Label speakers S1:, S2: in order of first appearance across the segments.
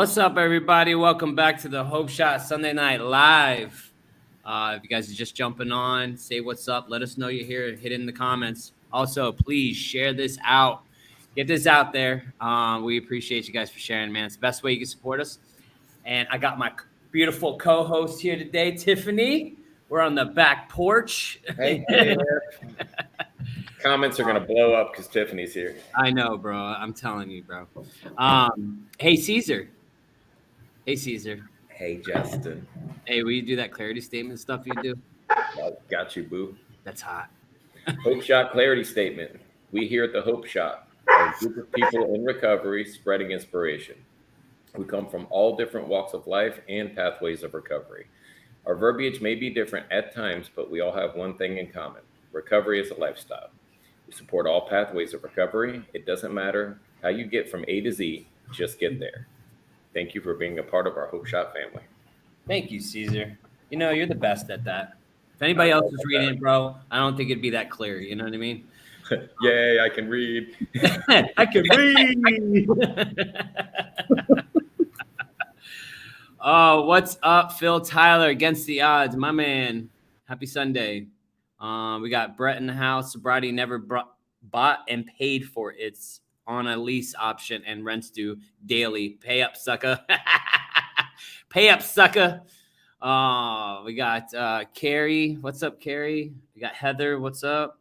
S1: What's up, everybody? Welcome back to the Hope Shot Sunday Night Live. If you guys are just jumping on, say what's up. Let us know you're here. Hit it in the comments. Also, please share this out. Get this out there. We appreciate you guys for sharing, man. It's the best way you can support us. And I got my beautiful co-host here today, Tiffany. We're on the back porch.
S2: Hey, comments are gonna blow up because Tiffany's here.
S1: I know, bro. I'm telling you, bro. Hey, Caesar. Hey, Caesar.
S2: Hey, Justin.
S1: Hey, will you do that clarity statement stuff you do?
S2: Got you, boo.
S1: That's hot.
S2: Hope Shot clarity statement. We here at the Hope Shot are a group of people in recovery spreading inspiration. We come from all different walks of life and pathways of recovery. Our verbiage may be different at times, but we all have one thing in common. Recovery is a lifestyle. We support all pathways of recovery. It doesn't matter how you get from A to Z, just get there. Thank you for being a part of our Hope Shot family.
S1: Thank you, Caesar. You know, you're the best at that. If anybody else was reading it, bro, I don't think it'd be that clear. You know what I mean?
S2: Yay, I can read.
S1: I can read. Oh, what's up, Phil Tyler? Against the odds, my man. Happy Sunday. We got Brett in the house. Sobriety never bought and paid for. It's on a lease option and rents due daily. Pay up, sucker. Pay up, sucker. We got Carrie. What's up, Carrie? We got Heather. What's up?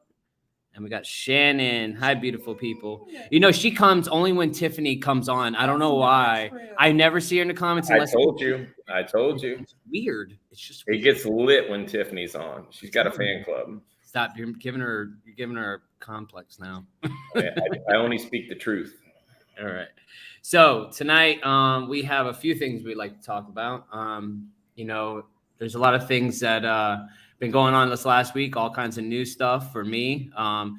S1: And we got Shannon. Hi, beautiful people. You know, she comes only when Tiffany comes on. I don't know why. I never see her in the comments.
S2: I told you.
S1: It's weird. It's just weird.
S2: It gets lit when Tiffany's on. She's got a fan club.
S1: Stop. You're giving her a complex now.
S2: I only speak the truth.
S1: All right. So tonight we have a few things we'd like to talk about. You know, there's a lot of things that been going on this last week, all kinds of new stuff for me.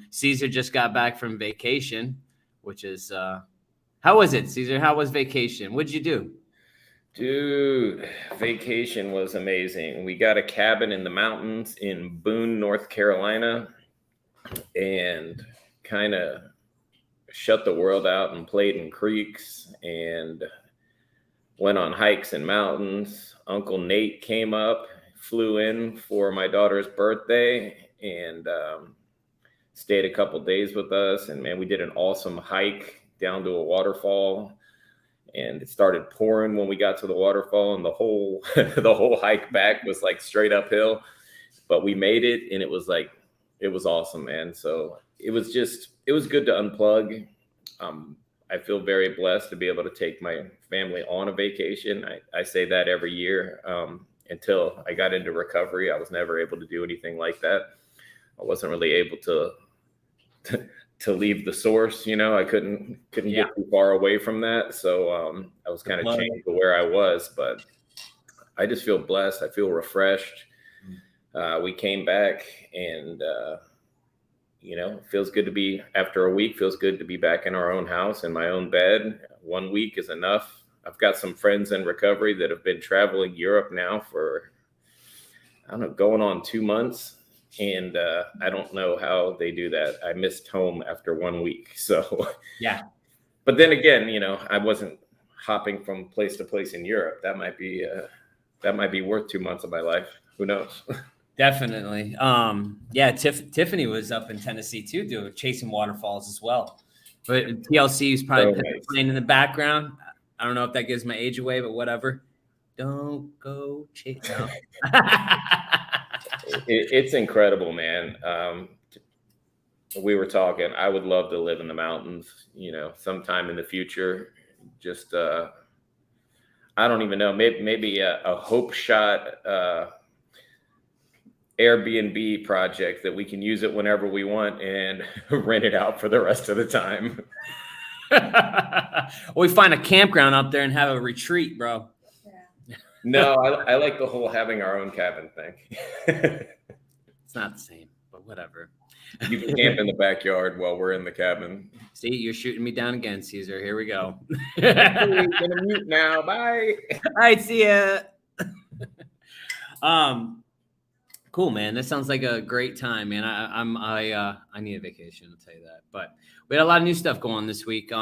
S1: Caesar just got back from vacation, which is how was it, Caesar? How was vacation? What'd you do?
S2: Dude, vacation was amazing. We got a cabin in the mountains in Boone, North Carolina, and kind of shut the world out and played in creeks and went on hikes in mountains. Uncle Nate came up, flew in for my daughter's birthday, and stayed a couple days with us. And man, we did an awesome hike down to a waterfall. And it started pouring when we got to the waterfall, and the whole hike back was like straight uphill, but we made it, and it was awesome, man. So it was good to unplug. I feel very blessed to be able to take my family on a vacation. I say that every year. Until I got into recovery, I was never able to do anything like that. I wasn't really able to leave the source, you know. I couldn't get too far away from that. So I was kind of chained to where I was, but I just feel blessed. I feel refreshed. We came back, and you know, it feels good to be, after a week, feels good to be back in our own house, in my own bed. 1 week is enough. I've got some friends in recovery that have been traveling Europe now for, I don't know, going on 2 months. And I don't know how they do that. I missed home after 1 week. So,
S1: yeah.
S2: But then again, you know, I wasn't hopping from place to place in Europe. That might be worth 2 months of my life. Who knows?
S1: Definitely. Yeah, Tiffany was up in Tennessee too, chasing waterfalls as well. But TLC is probably playing in the background. I don't know if that gives my age away, but whatever. Don't go chase. No.
S2: It's incredible, man. We were talking, I would love to live in the mountains, you know, sometime in the future. Just, I don't even know, maybe a Hope Shot Airbnb project that we can use it whenever we want and rent it out for the rest of the time.
S1: We find a campground up there and have a retreat, bro.
S2: No, I like the whole having our own cabin thing.
S1: It's not the same, but whatever.
S2: You can camp in the backyard while we're in the cabin.
S1: See, you're shooting me down again, Caesar. Here we go.
S2: I'm gonna mute now. Bye.
S1: All right, see ya. Cool, man. That sounds like a great time, man. I need a vacation, I'll tell you that. But we had a lot of new stuff going on this week. So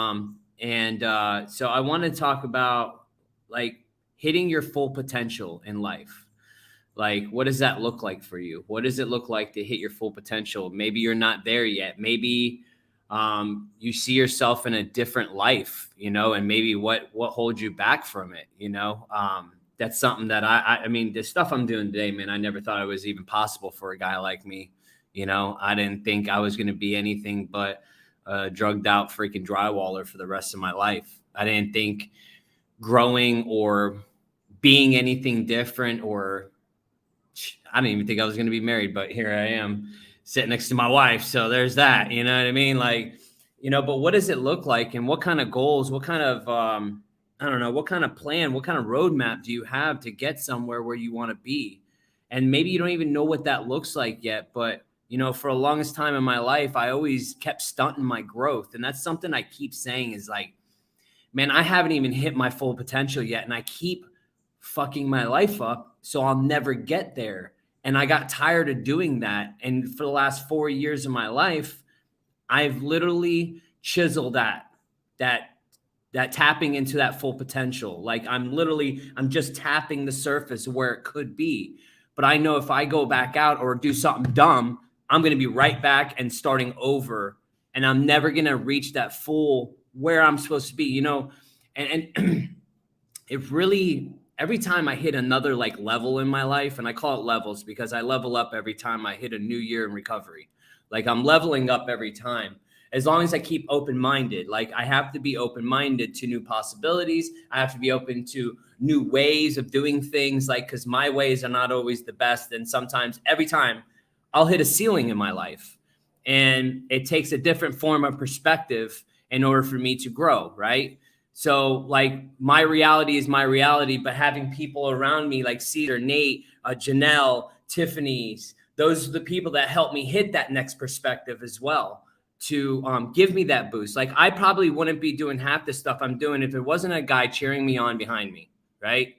S1: I want to talk about like hitting your full potential in life. Like, what does that look like for you? What does it look like to hit your full potential? Maybe you're not there yet. Maybe you see yourself in a different life, you know, and maybe what holds you back from it, you know? That's something that I mean, the stuff I'm doing today, man, I never thought it was even possible for a guy like me. You know, I didn't think I was going to be anything but a drugged out freaking drywaller for the rest of my life. I didn't think growing or being anything different, or I didn't even think I was going to be married, but here I am sitting next to my wife. So there's that, you know what I mean? Like, you know, but what does it look like, and what kind of goals, what kind of, I don't know, what kind of plan, what kind of roadmap do you have to get somewhere where you want to be? And maybe you don't even know what that looks like yet, but you know, for the longest time in my life, I always kept stunting my growth. And that's something I keep saying is like, man, I haven't even hit my full potential yet. And I keep fucking my life up, so I'll never get there. And I got tired of doing that. And for the last 4 years of my life, I've literally chiseled that tapping into that full potential. Like I'm just tapping the surface where it could be. But I know if I go back out or do something dumb, I'm going to be right back and starting over. And I'm never going to reach that full where I'm supposed to be, you know? And it really, every time I hit another like level in my life, and I call it levels because I level up every time I hit a new year in recovery. Like I'm leveling up every time. As long as I keep open-minded, like I have to be open-minded to new possibilities. I have to be open to new ways of doing things, like, because my ways are not always the best. And sometimes every time I'll hit a ceiling in my life, and it takes a different form of perspective in order for me to grow. Right. So like my reality is my reality, but having people around me like Cedar, Nate, Janelle, Tiffany's, those are the people that help me hit that next perspective as well, to give me that boost. Like I probably wouldn't be doing half the stuff I'm doing if it wasn't a guy cheering me on behind me, right?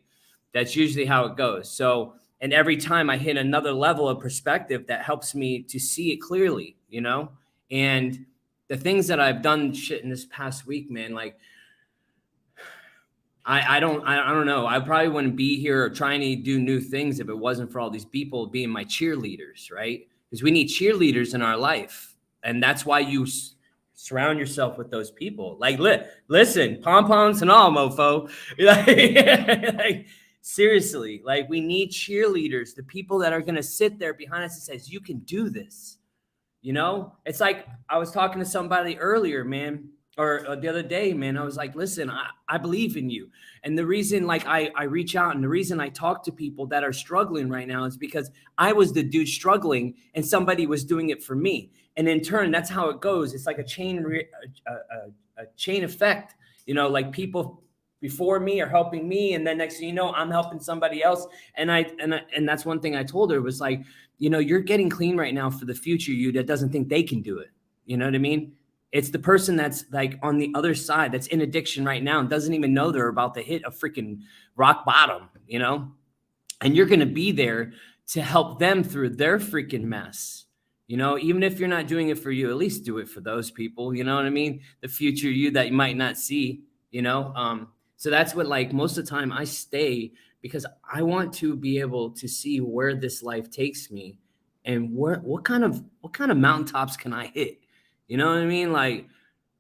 S1: That's usually how it goes. So, and every time I hit another level of perspective, that helps me to see it clearly, you know? And the things that I've done shit in this past week, man, like I don't know. I probably wouldn't be here or trying to do new things if it wasn't for all these people being my cheerleaders, right? Because we need cheerleaders in our life. And that's why you surround yourself with those people. Like, listen, pom-poms and all, mofo. Like, seriously, like we need cheerleaders, the people that are going to sit there behind us and says, you can do this. You know, it's like I was talking to somebody earlier, man, or the other day, man. I was like, listen, I believe in you. And the reason like I reach out and the reason I talk to people that are struggling right now is because I was the dude struggling and somebody was doing it for me. And in turn, that's how it goes. It's like a chain effect, you know, like people before me are helping me. And then next thing you know, I'm helping somebody else. And that's one thing I told her was like, you know, you're getting clean right now for the future you that doesn't think they can do it. You know what I mean? It's the person that's like on the other side that's in addiction right now and doesn't even know they're about to hit a freaking rock bottom, you know? And you're going to be there to help them through their freaking mess. You know, even if you're not doing it for you, at least do it for those people. You know what I mean? The future you that you might not see, you know? So that's what, like, most of the time I stay because I want to be able to see where this life takes me and what kind of mountaintops can I hit? You know what I mean? Like,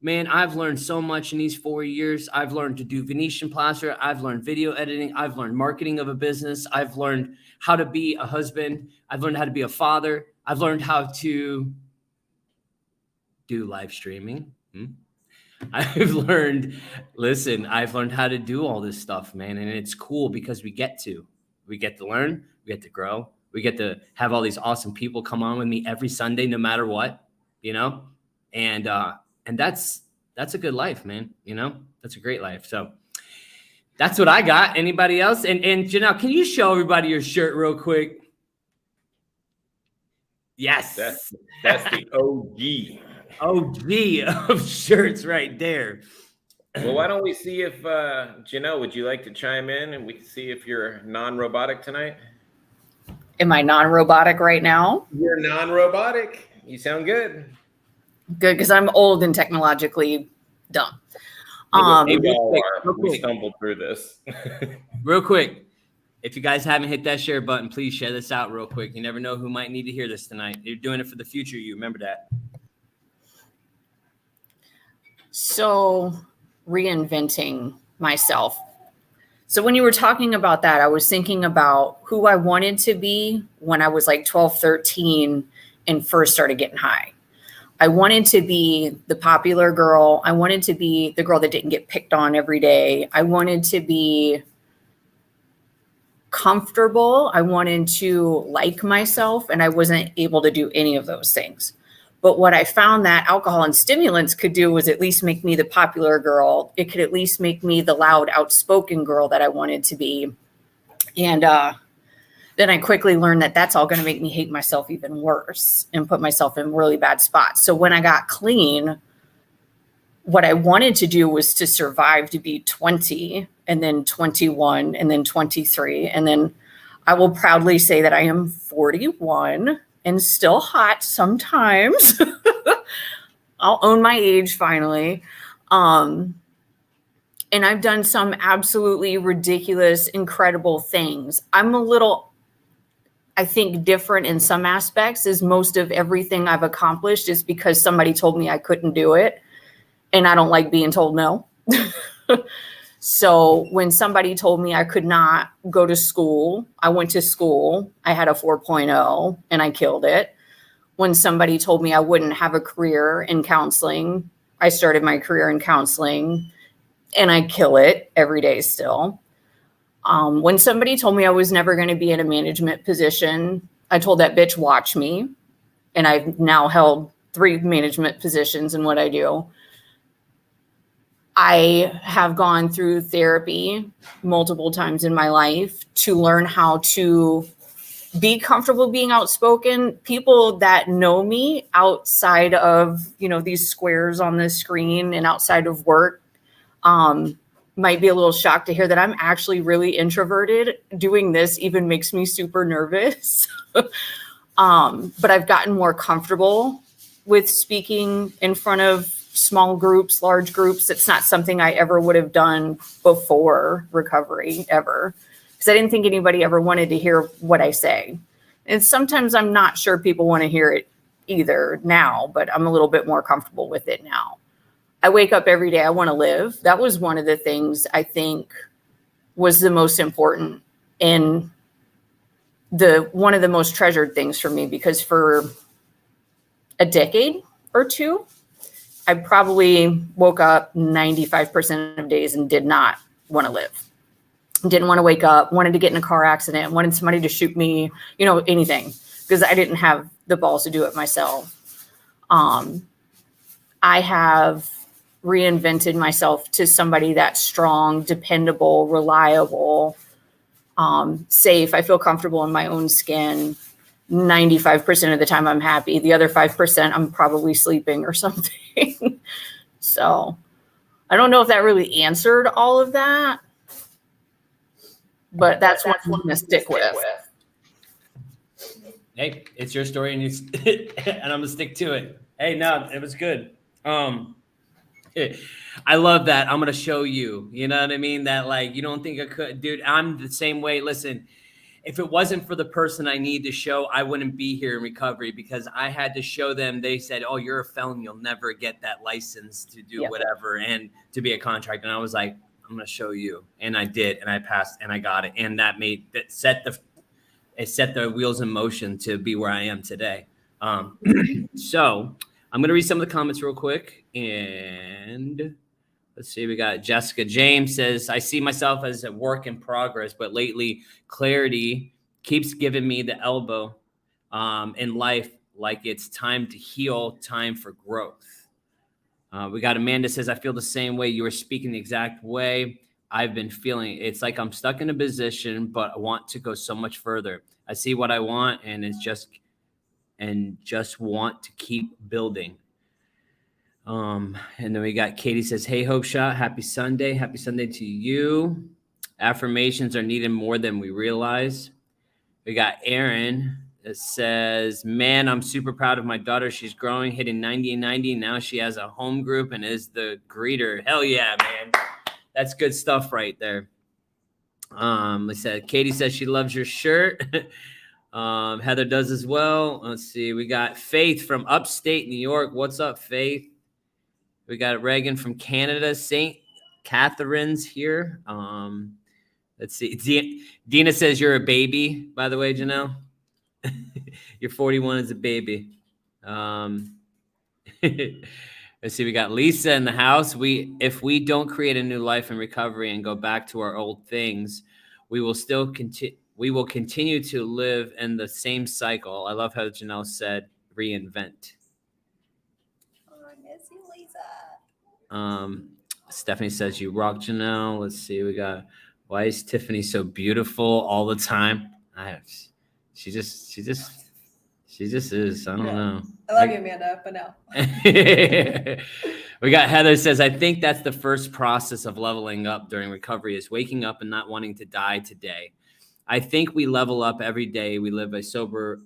S1: man, I've learned so much in these 4 years. I've learned to do Venetian plaster. I've learned video editing. I've learned marketing of a business. I've learned how to be a husband. I've learned how to be a father. I've learned how to do live streaming. I've learned how to do all this stuff, man. And it's cool because we get to learn, we get to grow, we get to have all these awesome people come on with me every Sunday, no matter what, you know? And that's a good life, man. You know, that's a great life. So that's what I got. Anybody else? And Janelle, can you show everybody your shirt real quick? Yes.
S2: That's the OG.
S1: OG of shirts right there.
S2: Well, why don't we see if Janelle, would you like to chime in and we can see if you're non-robotic tonight?
S3: Am I non-robotic right now?
S2: You're non-robotic. You sound good.
S3: Good, because I'm old and technologically dumb.
S2: We
S1: real
S2: all
S1: quick,
S2: are.
S1: real
S2: We
S1: quick.
S2: stumbled through this.
S1: Real quick, if you guys haven't hit that share button, please share this out real quick. You never know who might need to hear this tonight. You're doing it for the future. You remember that.
S3: So reinventing myself. So when you were talking about that, I was thinking about who I wanted to be when I was like 12, 13 and first started getting high. I wanted to be the popular girl. I wanted to be the girl that didn't get picked on every day. I wanted to be comfortable. I wanted to like myself, and I wasn't able to do any of those things. But what I found that alcohol and stimulants could do was at least make me the popular girl. It could at least make me the loud, outspoken girl that I wanted to be. And then I quickly learned that that's all going to make me hate myself even worse and put myself in really bad spots. So when I got clean, what I wanted to do was to survive to be 20 and then 21 and then 23. And then I will proudly say that I am 41 and still hot sometimes. I'll own my age finally. And I've done some absolutely ridiculous, incredible things. I'm a little, I think, different in some aspects, is most of everything I've accomplished is because somebody told me I couldn't do it. And I don't like being told no. So when somebody told me I could not go to school, I went to school. I had a 4.0 and I killed it. When somebody told me I wouldn't have a career in counseling, I started my career in counseling and I kill it every day still. When somebody told me I was never going to be in a management position, I told that bitch, watch me. And I've now held 3 management positions in what I do. I have gone through therapy multiple times in my life to learn how to be comfortable being outspoken. People that know me outside of, these squares on the screen and outside of work, might be a little shocked to hear that I'm actually really introverted. Doing this even makes me super nervous. But I've gotten more comfortable with speaking in front of small groups, large groups. It's not something I ever would have done before recovery, ever, because I didn't think anybody ever wanted to hear what I say. And sometimes I'm not sure people want to hear it either now, but I'm a little bit more comfortable with it now. I wake up every day. I want to live. That was one of the things I think was the most important and one of the most treasured things for me, because for a decade or two, I probably woke up 95% of days and did not want to live. Didn't want to wake up, wanted to get in a car accident, wanted somebody to shoot me, anything, because I didn't have the balls to do it myself. I have reinvented myself to somebody that's strong, dependable, reliable, safe. I feel comfortable in my own skin. 95% of the time I'm happy. The other 5% I'm probably sleeping or something. So I don't know if that really answered all of that, but that's what I'm going to stick with.
S1: Hey, it's your story and and I'm gonna stick to it. Hey, no, it was good. I love that. I'm gonna show you. You know what I mean? That, like, you don't think I could, dude. I'm the same way. Listen, if it wasn't for the person I need to show, I wouldn't be here in recovery, because I had to show them. They said, "Oh, you're a felon. You'll never get that license to do whatever and to be a contractor." And I was like, "I'm gonna show you," and I did, and I passed, and I got it, and it set the wheels in motion to be where I am today. So I'm gonna read some of the comments real quick, and let's see. We got Jessica James says, "I see myself as a work in progress, but lately clarity keeps giving me the elbow in life, like it's time to heal, time for growth." We got Amanda says, "I feel the same way. You are speaking the exact way I've been feeling. It's like I'm stuck in a position, but I want to go so much further. I see what I want, and just want to keep building." And then we got Katie says, "Hey, Hope Shot, happy Sunday. Happy Sunday to you. Affirmations are needed more than we realize." We got Aaron It says, man, I'm super proud of my daughter. She's growing, hitting 90 and 90. Now she has a home group and is the greeter. Hell yeah, man. That's good stuff right there. They said, Katie says she loves your shirt. Heather does as well. Let's see. We got Faith from upstate New York. What's up, Faith? We got Reagan from Canada. St. Catherine's here. Let's see. Dina says you're a baby, by the way, Janelle. You're 41 as a baby. Let's see. We got Lisa in the house. If we don't create a new life in recovery and go back to our old things, we will continue to live in the same cycle. I love how Janelle said reinvent.
S4: Oh, I miss you, Lisa.
S1: Stephanie says you rock, Janelle. Let's see. We got, why is Tiffany so beautiful all the time? She just is. I don't know.
S4: I love you, Amanda, but no.
S1: We got Heather says, I think that's the first process of leveling up during recovery is waking up and not wanting to die today. I think we level up every day. We live a sober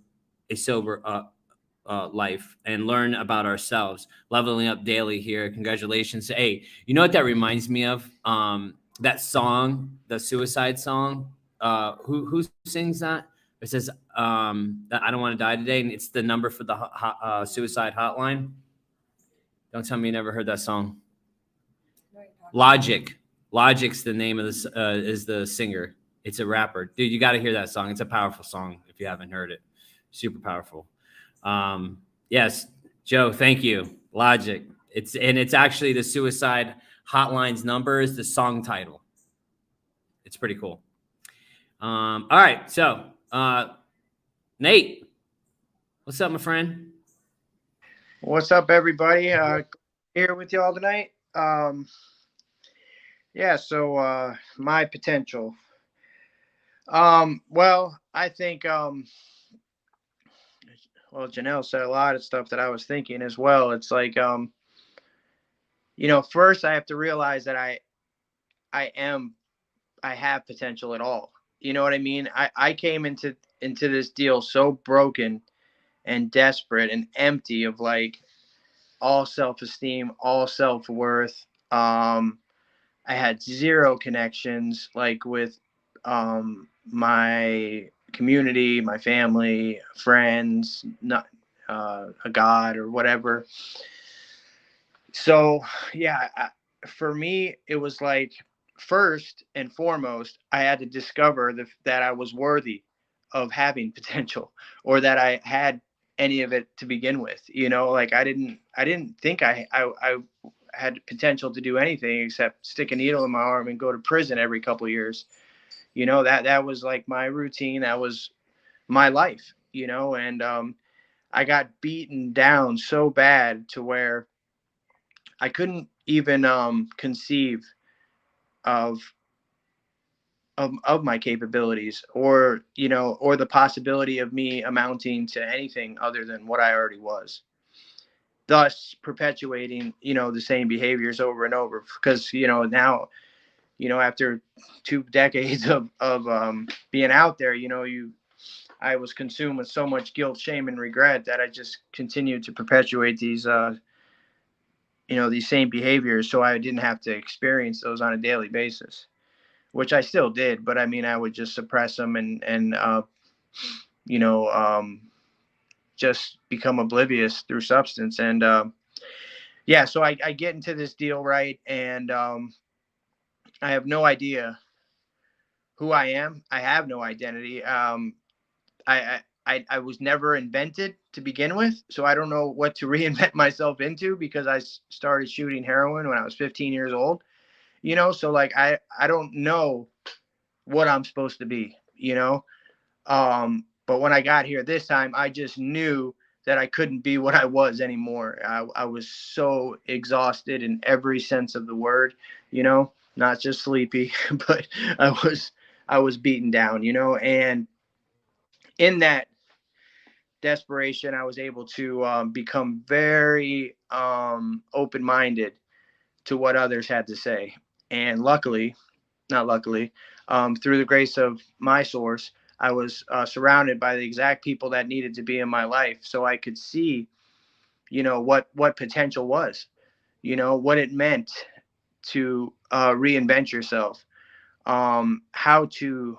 S1: life and learn about ourselves. Leveling up daily here. Congratulations. Hey, you know what that reminds me of? That song, the suicide song. Who sings that? It says, that I don't want to die today. And it's the number for the suicide hotline. Don't tell me you never heard that song. Logic. Logic's the name of this, is the singer. It's a rapper. Dude, you got to hear that song. It's a powerful song if you haven't heard it. Super powerful. Yes, Joe, thank you. Logic. It's actually the suicide hotline's number is the song title. It's pretty cool. All right. So, Nate, what's up, my friend?
S5: What's up, everybody? Here with you all tonight. So my potential. Well, I think, Janelle said a lot of stuff that I was thinking as well. It's like, first I have to realize that I have potential at all. You know what I mean? I came into this deal so broken and desperate and empty of like all self-esteem, all self-worth. I had zero connections like with my community, my family, friends, not a God or whatever. So yeah, for me, it was like first and foremost, I had to discover that I was worthy of having potential, or that I had any of it to begin with. Like I didn't think I had potential to do anything except stick a needle in my arm and go to prison every couple of years. That was like my routine. That was my life, and I got beaten down so bad to where I couldn't even conceive of my capabilities, or the possibility of me amounting to anything other than what I already was, thus perpetuating the same behaviors over and over. Because now after 2 decades of being out there, I was consumed with so much guilt, shame, and regret that I just continued to perpetuate these these same behaviors, so I didn't have to experience those on a daily basis, which I still did. But I mean, I would just suppress them and just become oblivious through substance. And so I get into this deal, right? And I have no idea who I am. I have no identity. I was never invented to begin with, so I don't know what to reinvent myself into, because I started shooting heroin when I was 15 years old, so like I don't know what I'm supposed to be, but when I got here this time, I just knew that I couldn't be what I was anymore. I was so exhausted in every sense of the word, not just sleepy, but I was beaten down, and in that desperation, I was able to become very open-minded to what others had to say. And through the grace of my source, I was surrounded by the exact people that needed to be in my life, so I could see, what potential was, what it meant to reinvent yourself, how to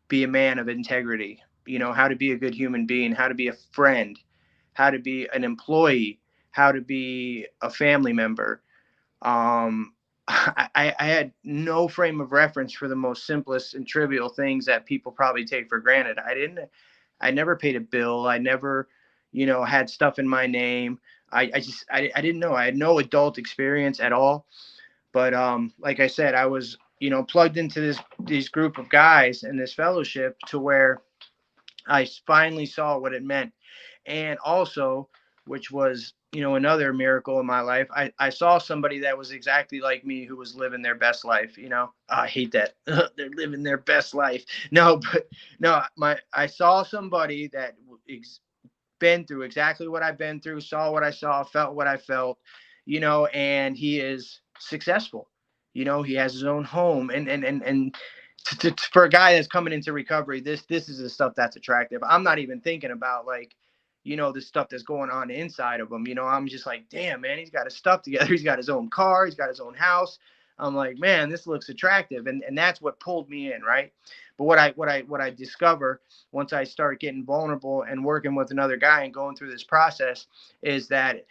S5: be a man of integrity, how to be a good human being, how to be a friend, how to be an employee, how to be a family member. I had no frame of reference for the most simplest and trivial things that people probably take for granted. I never paid a bill. I never, had stuff in my name. I didn't know. I had no adult experience at all. But like I said, I was, plugged into these group of guys and this fellowship to where I finally saw what it meant. And also, which was, another miracle in my life, I saw somebody that was exactly like me who was living their best life. I hate that. They're living their best life. No, but no, I saw somebody that been through exactly what I've been through, saw what I saw, felt what I felt, and he is successful. He has his own home, and for a guy that's coming into recovery, this is the stuff that's attractive. I'm not even thinking about the stuff that's going on inside of him. I'm just like, damn, man, he's got his stuff together. He's got his own car. He's got his own house. I'm like, man, this looks attractive. And that's what pulled me in. Right. But what I discover once I start getting vulnerable and working with another guy and going through this process is that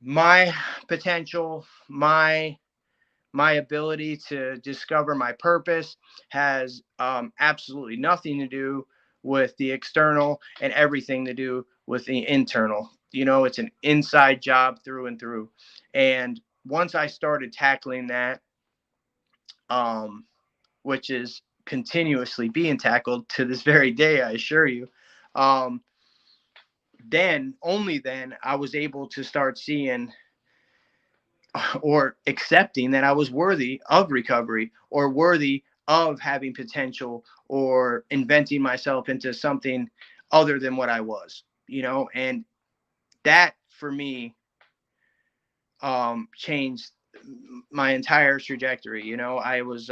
S5: my potential, my ability to discover my purpose has absolutely nothing to do with the external and everything to do with the internal. It's an inside job through and through. And once I started tackling that, which is continuously being tackled to this very day, I assure you, only then I was able to start seeing or accepting that I was worthy of recovery or worthy of having potential or inventing myself into something other than what I was, and that for me changed my entire trajectory. I was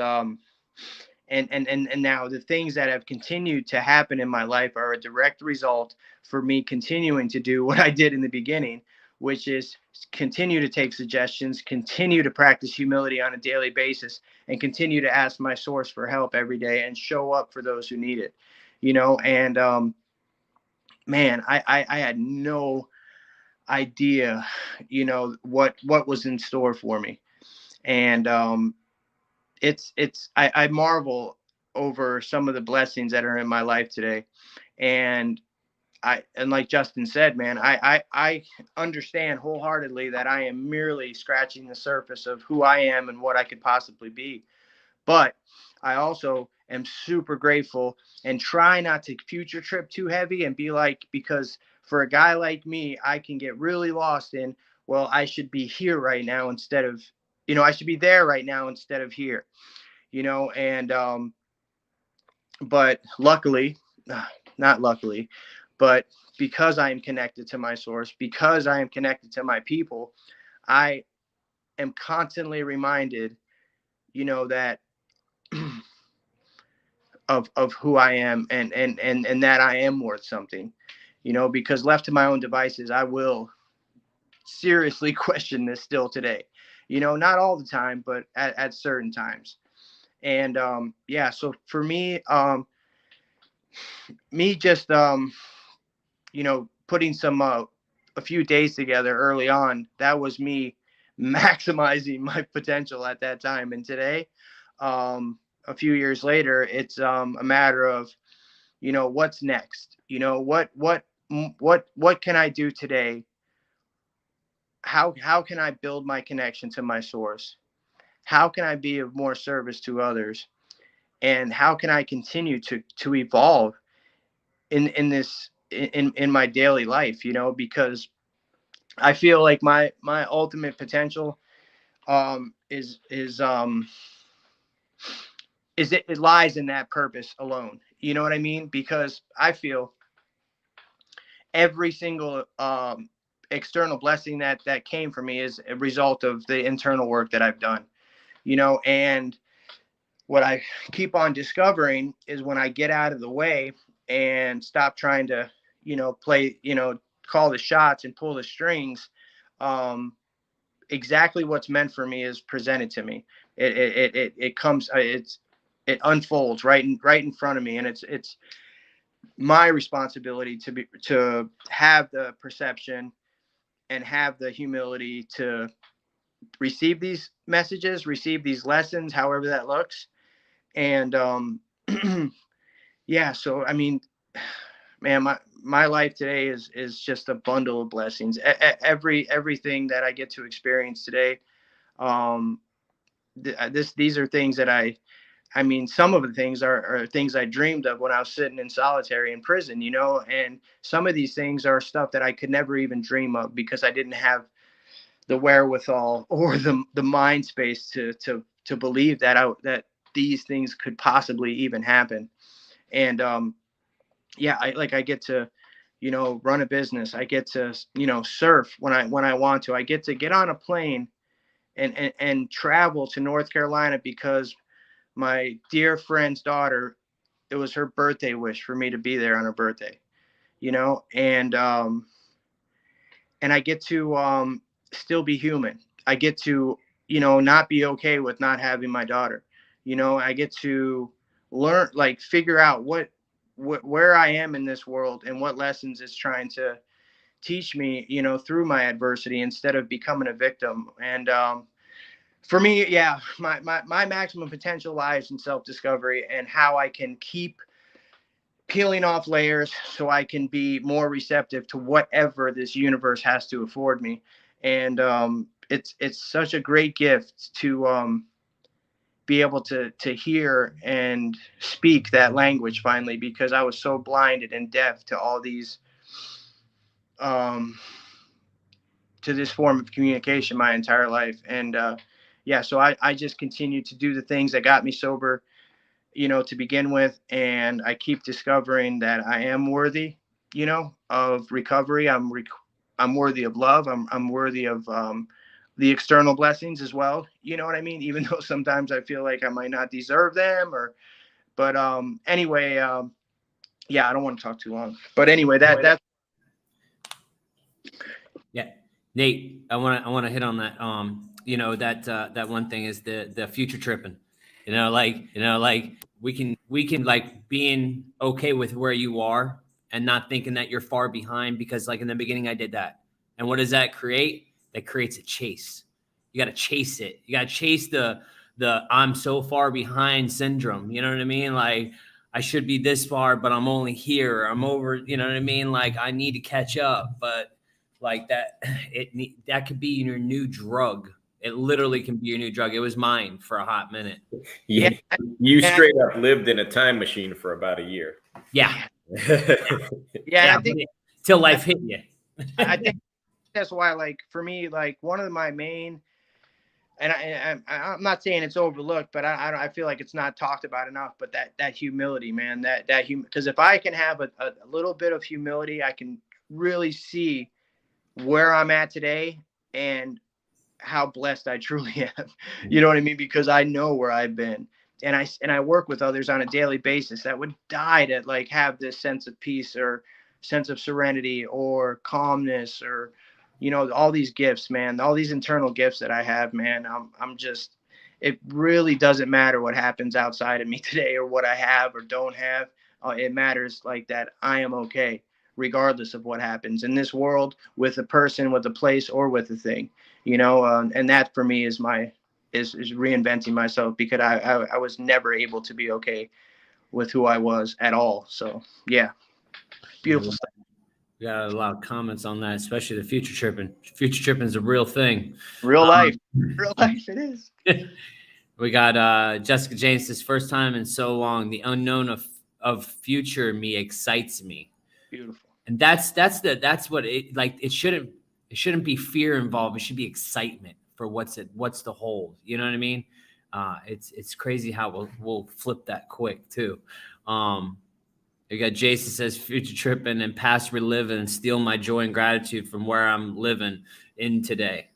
S5: and now the things that have continued to happen in my life are a direct result for me continuing to do what I did in the beginning, which is continue to take suggestions, continue to practice humility on a daily basis, and continue to ask my source for help every day and show up for those who need it, and man, I had no idea, what was in store for me. And I marvel over some of the blessings that are in my life today. And like Justin said, man, I understand wholeheartedly that I am merely scratching the surface of who I am and what I could possibly be. But I also am super grateful and try not to future trip too heavy and be like, because for a guy like me, I can get really lost in, well, I should be here right now instead of, I should be there right now instead of here, and but luckily, not luckily, but because I am connected to my source, because I am connected to my people, I am constantly reminded, that of who I am and that I am worth something, because left to my own devices, I will seriously question this still today, not all the time, but at certain times. And so for me, just putting a few days together early on, that was me maximizing my potential at that time. And today, a few years later, it's a matter of, what's next? What can I do today? How can I build my connection to my source? How can I be of more service to others? And how can I continue to evolve in this in my daily life? Because I feel like my ultimate potential is it lies in that purpose alone. You know what I mean? Because I feel every single external blessing that came for me is a result of the internal work that I've done, and what I keep on discovering is when I get out of the way and stop trying to, play, call the shots and pull the strings, exactly what's meant for me is presented to me. It comes, it unfolds right in front of me, and it's my responsibility to have the perception and have the humility to receive these messages, receive these lessons, however that looks. And yeah, so I mean, man, my life today is just a bundle of blessings. Everything that I get to experience today, these are things that I mean, some of the things are things I dreamed of when I was sitting in solitary in prison, and some of these things are stuff that I could never even dream of because I didn't have the wherewithal or the mind space to believe that these things could possibly even happen. And yeah, I get to, run a business. I get to, surf when I want to. I get to get on a plane and travel to North Carolina because my dear friend's daughter, it was her birthday wish for me to be there on her birthday, and I get to still be human. I get to, not be okay with not having my daughter. I get to learn, like figure out where I am in this world and what lessons it's trying to teach me, through my adversity instead of becoming a victim. And for me, yeah, my maximum potential lies in self-discovery and how I can keep peeling off layers so I can be more receptive to whatever this universe has to afford me. And it's such a great gift to be able to hear and speak that language finally, because I was so blinded and deaf to all these to this form of communication my entire life. And yeah, so I just continue to do the things that got me sober, to begin with. And I keep discovering that I am worthy, of recovery. I'm worthy of love. I'm worthy of the external blessings as well. You know what I mean? Even though sometimes I feel like I might not deserve them but anyway, yeah, I don't want to talk too long, but anyway, that's.
S1: Yeah, Nate, I want to hit on that. That one thing is the future tripping. Like we can like being okay with where you are and not thinking that you're far behind, because like in the beginning I did that. And what does that create? That creates a chase. You got to chase it. You got to chase the I'm so far behind syndrome. You know what I mean? Like I should be this far, but I'm only here. I'm over. You know what I mean? Like I need to catch up, but like that could be your new drug. It literally can be your new drug. It was mine for a hot minute.
S2: Yeah, you straight up lived in a time machine for about a year.
S1: Yeah.
S5: Yeah, I think
S1: till life hit you.
S5: I think that's why, like, for me, like one of my main, and I'm not saying it's overlooked, but I feel like it's not talked about enough. But that humility, man, because if I can have a little bit of humility, I can really see where I'm at today and how blessed I truly am. You know what I mean? Because I know where I've been, and I work with others on a daily basis that would die to like have this sense of peace or sense of serenity or calmness or, all these gifts, man, all these internal gifts that I have, man. I'm just, it really doesn't matter what happens outside of me today or what I have or don't have. It matters like that I am okay, regardless of what happens in this world with a person, with a place, or with a thing, and that for me is reinventing myself, because I was never able to be okay with who I was at all. So yeah, beautiful stuff.
S1: We got a lot of comments on that, especially the future tripping. Future tripping is a real thing.
S5: Real life it is.
S1: We got Jessica James says, first time in so long, the unknown of future me excites me. Beautiful. And that's what it like. It shouldn't be fear involved. It should be excitement for what's the hold. You know what I mean? It's crazy how we'll flip that quick too. You got Jason says, future tripping and past reliving and steal my joy and gratitude from where I'm living in today.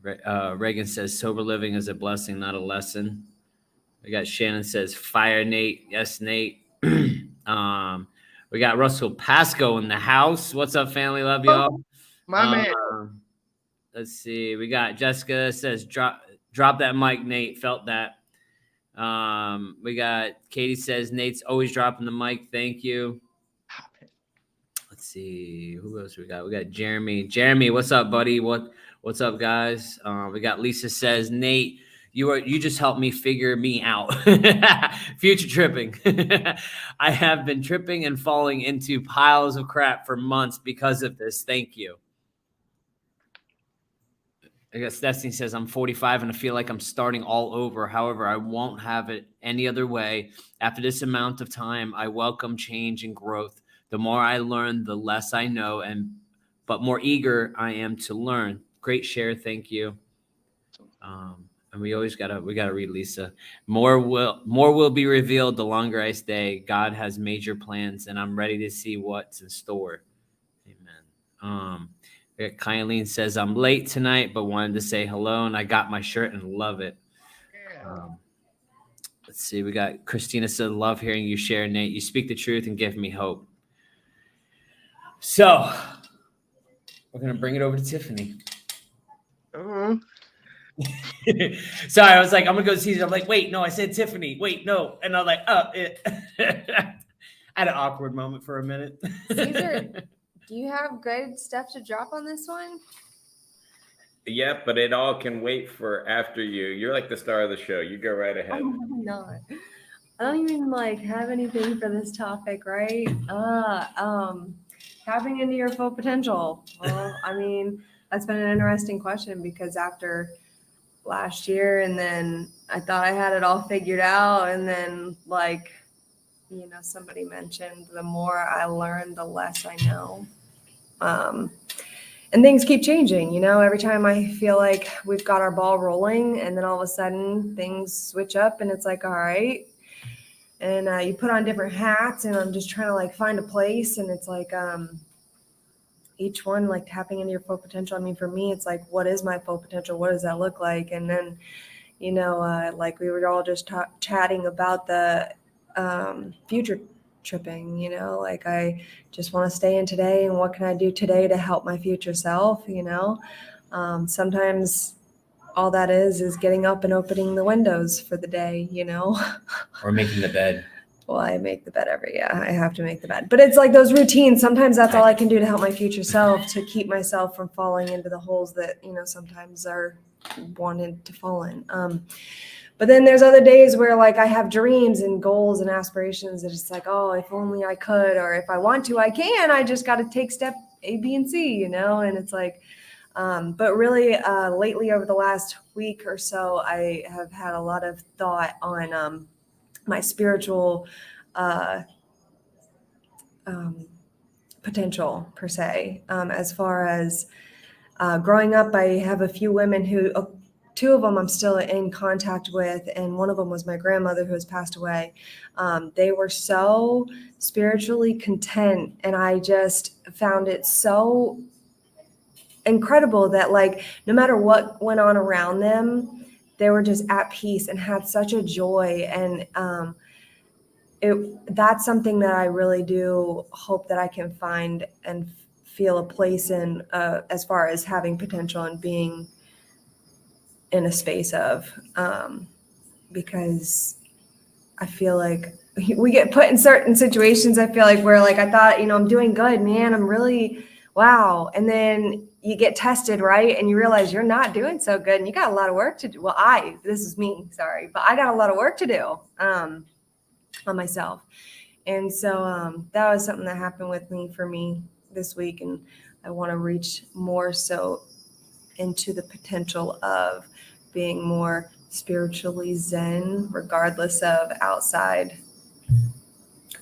S1: Reagan says sober living is a blessing, not a lesson. We got Shannon says fire Nate. Yes, Nate. We got Russell Pasco in the house. What's up, family? Love y'all.
S5: My man.
S1: Let's see. We got Jessica says drop that mic, Nate. Felt that. We got Katie says Nate's always dropping the mic. Thank you. Let's see who else we got. We got Jeremy. Jeremy, what's up, buddy? What's up, guys? We got Lisa says Nate, you just helped me figure me out. Future tripping. I have been tripping and falling into piles of crap for months because of this. Thank you. I guess Destiny says I'm 45 and I feel like I'm starting all over. However, I won't have it any other way. After this amount of time, I welcome change and growth. The more I learn, the less I know, but more eager I am to learn. Great share, thank you. And we gotta read Lisa. More will be revealed the longer I stay. God has major plans, and I'm ready to see what's in store. Amen. Kylie says I'm late tonight, but wanted to say hello, and I got my shirt and love it. Let's see. We got Christina said, love hearing you share, Nate. You speak the truth and give me hope. So we're gonna bring it over to Tiffany. Sorry, I was like, I'm gonna go to Caesar. I'm like, wait, no, I said Tiffany. Wait, no, and I'm like, I had an awkward moment for a minute.
S4: Caesar, do you have good stuff to drop on this one?
S2: Yeah, but it all can wait for after you. You're like the star of the show. You go right ahead.
S4: I'm not. I don't even have anything for this topic, right? Tapping into your full potential. Well, I mean, that's been an interesting question because after last year, and then I thought I had it all figured out, and then somebody mentioned the more I learn, the less I know. And things keep changing, every time I feel like we've got our ball rolling, and then all of a sudden things switch up and it's like, all right. And you put on different hats, and I'm just trying to find a place. And it's each one tapping into your full potential. I mean, for me, it's what is my full potential? What does that look like? And then, we were all just chatting about the future tripping, I just want to stay in today, and what can I do today to help my future self? Sometimes all that is getting up and opening the windows for the day,
S1: Or making the bed.
S4: Well, I make the bed I have to make the bed, but it's those routines. Sometimes that's all I can do to help my future self, to keep myself from falling into the holes that, sometimes are wanted to fall in. But then there's other days where I have dreams and goals and aspirations that it's oh, if only I could, or if I want to, I can. I just got to take step A, B, and C, and it's but really lately over the last week or so, I have had a lot of thought on my spiritual potential per se. As far as growing up, I have a few women who, two of them I'm still in contact with, and one of them was my grandmother who has passed away. They were so spiritually content, and I just found it so incredible that no matter what went on around them, they were just at peace and had such a joy. And that's something that I really do hope that I can find and feel a place in, as far as having potential and being in a space of, because I feel we get put in certain situations. I feel where I thought, I'm doing good, man. I'm really, wow. And then you get tested, right? And you realize you're not doing so good, and you got a lot of work to do. Well, this is me, sorry, but I got a lot of work to do on myself. And so that was something that happened for me this week. And I want to reach more so into the potential of being more spiritually zen, regardless of outside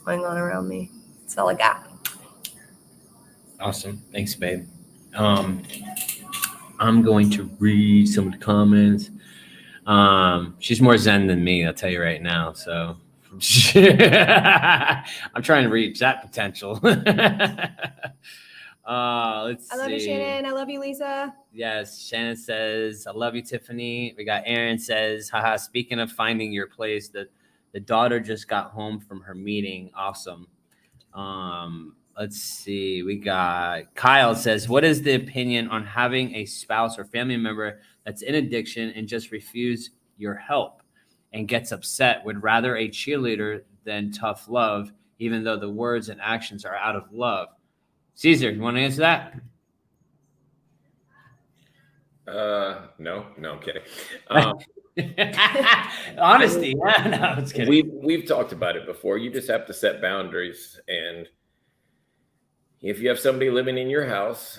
S4: going on around me. That's all I got.
S1: Awesome. Thanks, babe. I'm going to read some of the comments. She's more zen than me, I'll tell you right now. So I'm trying to reach that potential. Let's see.
S4: I love you, Shannon. I love you, Lisa.
S1: Yes, Shannon says, I love you, Tiffany. We got Aaron says, haha, speaking of finding your place, the daughter just got home from her meeting. Awesome. Let's see. We got Kyle says, what is the opinion on having a spouse or family member that's in addiction and just refuse your help and gets upset, would rather a cheerleader than tough love, even though the words and actions are out of love? Caesar, you want to answer that?
S2: No, I'm kidding.
S1: Honesty. No, I'm just kidding.
S2: We've talked about it before. You just have to set boundaries. And if you have somebody living in your house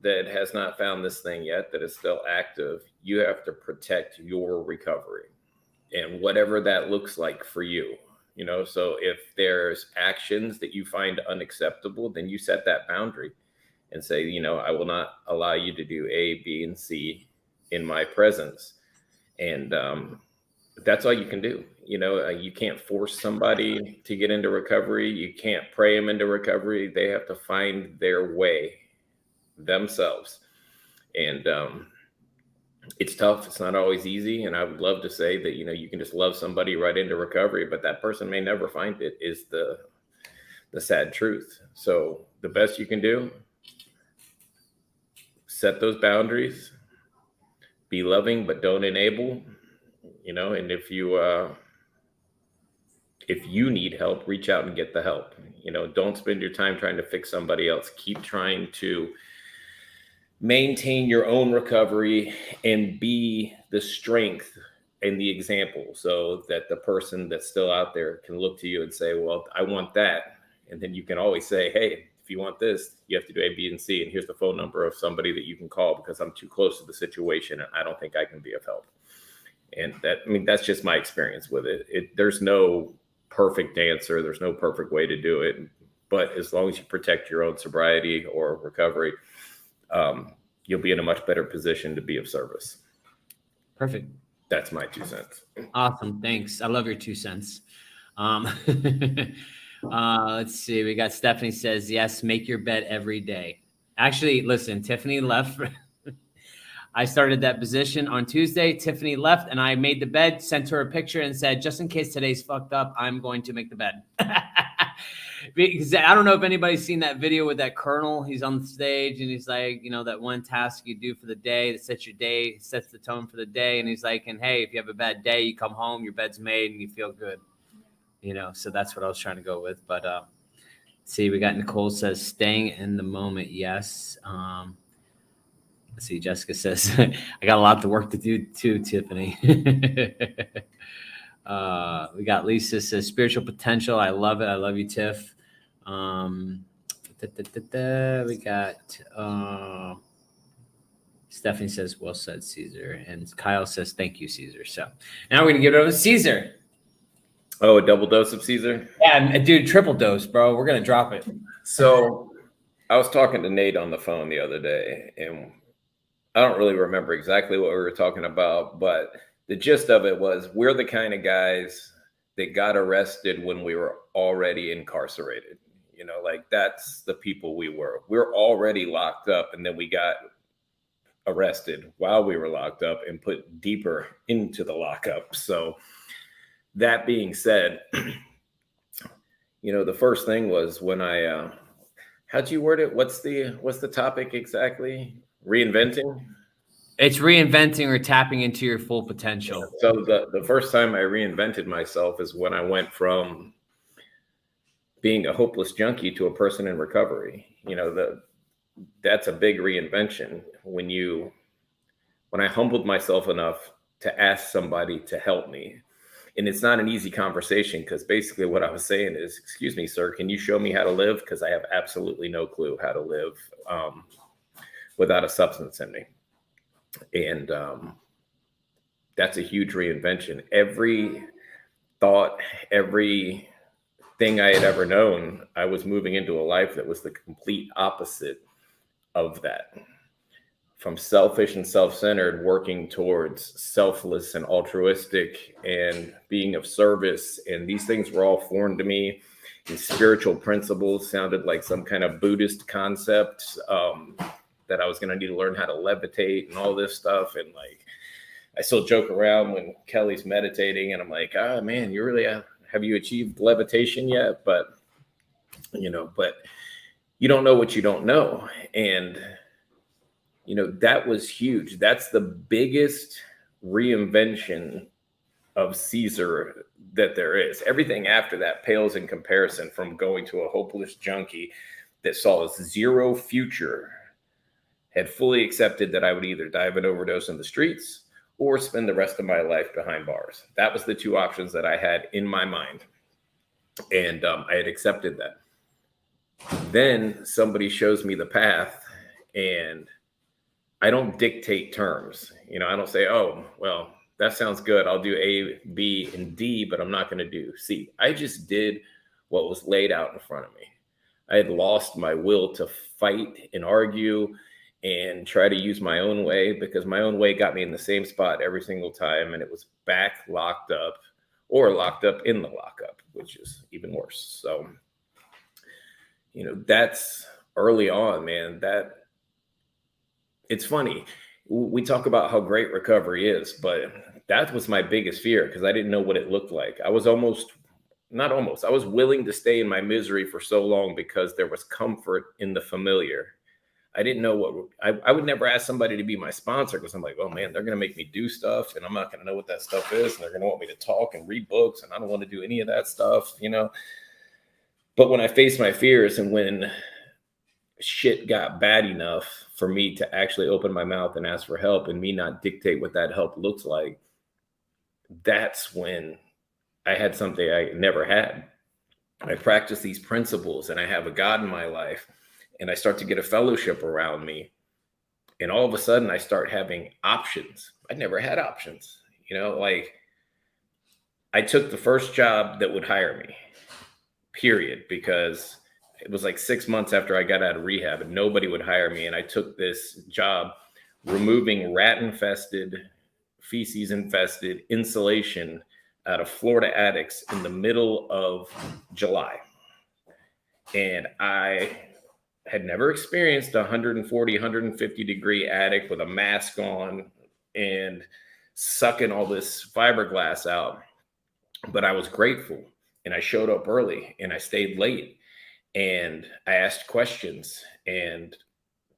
S2: that has not found this thing yet, that is still active, you have to protect your recovery and whatever that looks like for you. You know, so if there's actions that you find unacceptable, then you set that boundary and say, you know, I will not allow you to do A, B, and C in my presence. And that's all you can do. You know, you can't force somebody to get into recovery. You can't pray them into recovery. They have to find their way themselves. And it's tough. It's not always easy. And I would love to say that, you know, you can just love somebody right into recovery, but that person may never find it, is the sad truth. So the best you can do, set those boundaries, be loving, but don't enable, you know, and if you need help, reach out and get the help. You know, don't spend your time trying to fix somebody else. Keep trying to maintain your own recovery and be the strength and the example, so that the person that's still out there can look to you and say, well, I want that. And then you can always say, hey, if you want this, you have to do A, B, and C. And here's the phone number of somebody that you can call because I'm too close to the situation and I don't think I can be of help. And that's just my experience with it. There's no perfect answer. There's no perfect way to do it. But as long as you protect your own sobriety or recovery, you'll be in a much better position to be of service.
S1: Perfect.
S2: That's my 2 cents.
S1: Awesome. Thanks. I love your 2 cents. Let's see. We got Stephanie says, yes, make your bed every day. Actually, listen, Tiffany left. I started that position on Tuesday. Tiffany left and I made the bed, sent her a picture and said, just in case today's fucked up, I'm going to make the bed. Because I don't know if anybody's seen that video with that colonel. He's on the stage and he's like, you know, that one task you do for the day that sets your day, sets the tone for the day. And he's like, and hey, if you have a bad day, you come home, your bed's made and you feel good. You know, so that's what I was trying to go with. But see, we got Nicole says, staying in the moment. Yes. Let's see, Jessica says, I got a lot of work to do too, Tiffany. We got Lisa says, spiritual potential. I love it. I love you, Tiff. We got Stephanie says, well said, Caesar. And Kyle says, thank you, Caesar. So now we're going to give it over to Caesar.
S2: Oh, a double dose of Caesar?
S1: Yeah, dude, triple dose, bro. We're going to drop it.
S2: So I was talking to Nate on the phone the other day, and I don't really remember exactly what we were talking about, but the gist of it was we're the kind of guys that got arrested when we were already incarcerated. You know, like that's the people we were. We're already locked up, and then we got arrested while we were locked up and put deeper into the lockup. So that being said, you know, the first thing was when I, how'd you word it? What's the topic exactly? Reinventing?
S1: It's reinventing or tapping into your full potential.
S2: So the first time I reinvented myself is when I went from being a hopeless junkie to a person in recovery. You know, that's a big reinvention when I humbled myself enough to ask somebody to help me. And it's not an easy conversation because basically what I was saying is, excuse me, sir, can you show me how to live? Because I have absolutely no clue how to live without a substance in me. And that's a huge reinvention. Every thought, everything I had ever known, I was moving into a life that was the complete opposite of that. From selfish and self-centered, working towards selfless and altruistic and being of service. And these things were all foreign to me. and spiritual principles. Sounded like some kind of Buddhist concept, that I was going to need to learn how to levitate and all this stuff. And like, I still joke around when Kelly's meditating and I'm like, ah, man, you really have you achieved levitation yet? But you don't know what you don't know. And, that was huge. That's the biggest reinvention of Caesar that there is. Everything after that pales in comparison, from going to a hopeless junkie that saw zero future, had fully accepted that I would either die of an overdose in the streets or spend the rest of my life behind bars. That was the two options that I had in my mind. And I had accepted that. Then somebody shows me the path, and I don't dictate terms. I don't say, oh, well, that sounds good. I'll do A, B, and D, but I'm not going to do C. I just did what was laid out in front of me. I had lost my will to fight and argue and try to use my own way, because my own way got me in the same spot every single time. And it was back locked up, or locked up in the lockup, which is even worse. So, that's early on, man. That it's funny. We talk about how great recovery is, but that was my biggest fear, because I didn't know what it looked like. I was I was willing to stay in my misery for so long because there was comfort in the familiar. I didn't know I would never ask somebody to be my sponsor, because I'm like, oh man, they're going to make me do stuff and I'm not going to know what that stuff is. And they're going to want me to talk and read books, and I don't want to do any of that stuff, But when I faced my fears, and when shit got bad enough for me to actually open my mouth and ask for help, and me not dictate what that help looks like, that's when I had something I never had. I practice these principles, and I have a God in my life, and I start to get a fellowship around me. And all of a sudden I start having options. I never had options, like I took the first job that would hire me, period, because it was like 6 months after I got out of rehab and nobody would hire me. And I took this job removing rat-infested, feces-infested insulation out of Florida attics in the middle of July. And I had never experienced a 140, 150 degree attic with a mask on and sucking all this fiberglass out. But I was grateful, and I showed up early, and I stayed late, and I asked questions and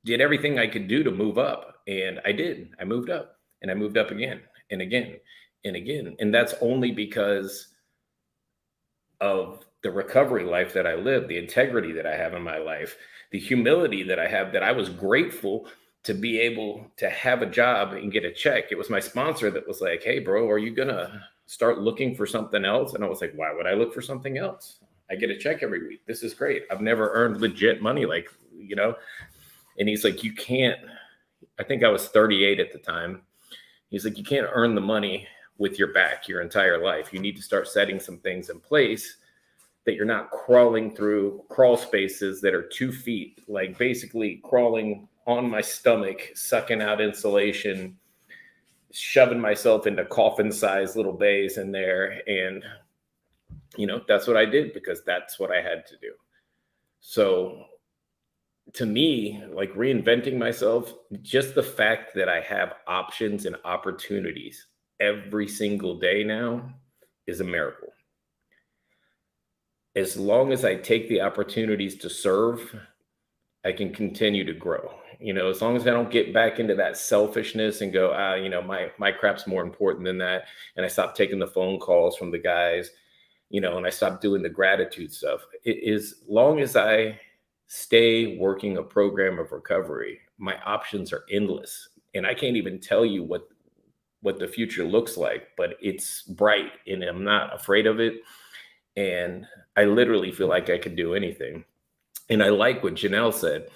S2: did everything I could do to move up. And I did. I moved up, and I moved up again and again and again. And that's only because of the recovery life that I live, the integrity that I have in my life, the humility that I have, that I was grateful to be able to have a job and get a check. It was my sponsor that was like, hey, bro, are you going to start looking for something else? And I was like, why would I look for something else? I get a check every week. This is great. I've never earned legit money, and he's like, you can't, I think I was 38 at the time. He's like, you can't earn the money with your back your entire life. You need to start setting some things in place that you're not crawling through crawl spaces that are 2 feet, like basically crawling on my stomach, sucking out insulation, shoving myself into coffin-sized little bays in there. And, that's what I did, because that's what I had to do. So to me, like reinventing myself, just the fact that I have options and opportunities every single day now is a miracle. As long as I take the opportunities to serve, I can continue to grow. As long as I don't get back into that selfishness and go, my crap's more important than that. And I stop taking the phone calls from the guys, and I stop doing the gratitude stuff. As long as I stay working a program of recovery, my options are endless. And I can't even tell you what the future looks like, but it's bright, and I'm not afraid of it. And I literally feel like I can do anything. And I like what Janelle said.